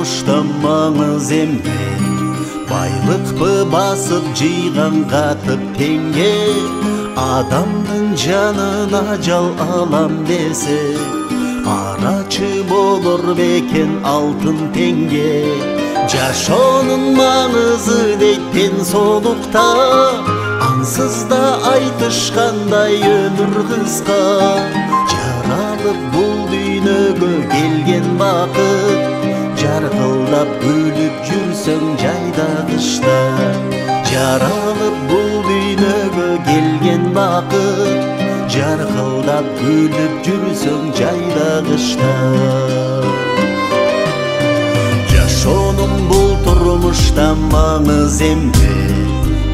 турмушта маңыз эмне, байлыкпы басып жыйган катып теңге, адамдын жанын ажал алам десе, арачы болор бекен алтын теңге. Жашоонун маңызы дейт ден соолукта, ансыз да айтышкандай өмүр кыска. Жаралып бул дүйнөгө келген бакыт, жаркылдап күлүп жүрсөң жайда кышта. Жаралып бул дүйнөгө келген бакыт, жаркылдап күлүп жүрсөң жайда кышта. Жашоонун бул турмушта маңыз эмне,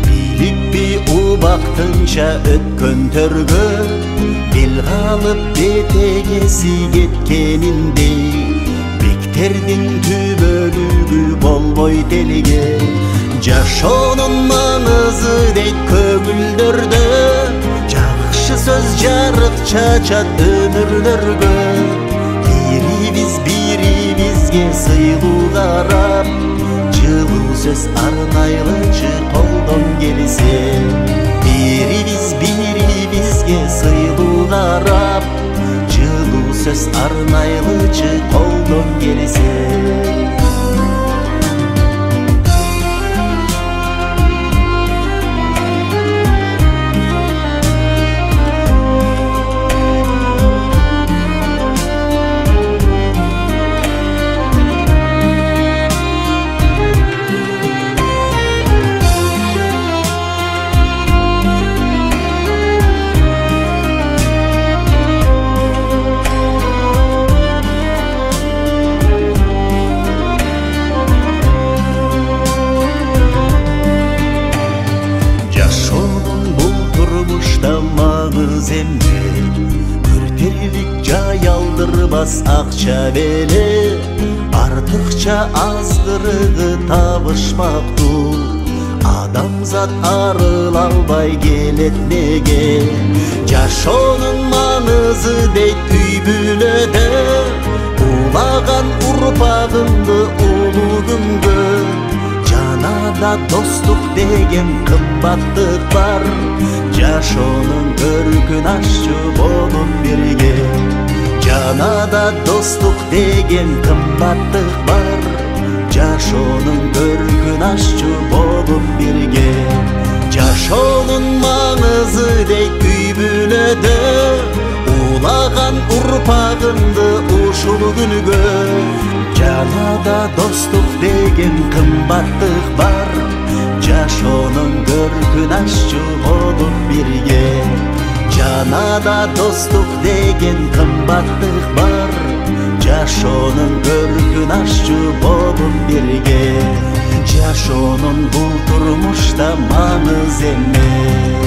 биликпи убактынча өткөн төргө, бел калып бетегеси кеткениндей, бектердин түбөлүгү болбой телге. Жашоонун маңызы дейт көңүлдөрдө, жакшы сөз жарык чачат өмүрлөргө. Бирибиз бирибизге сыйлуу карап, жылуу сөз арнайлычы колдон келсе. Бирибиз бирибизге сыйлуу карап, жылуу сөз арнайлычы колдон келсе. Маңыз эмне, көртерлик жай алдырбас акча беле, артыкча азгырыгы табышмактуу. Адамзат арыла албай келет неге? Жашоонун маңызы дейт үй бүлөдө, улаган урпагымды улуу күнгө. Жанада достук деген кымбаттык бар, жашоонун көркүн ашчу болуп бирге. Жанада достук деген кымбаттык бар, жашоонун көркүн ашчу болуп бирге. Жашоонун маңызы дейт үй бүлөдө, улаган урпагымды ушул күнгө. Жанада достук деген кымбаттык бар, жашоонун көркүн ашчу болуп бирге. Жанада достук деген кымбаттык бар, жашоонун көркүн ашчу болуп бирге. Жашоонун бул турмушта маңыз эмне?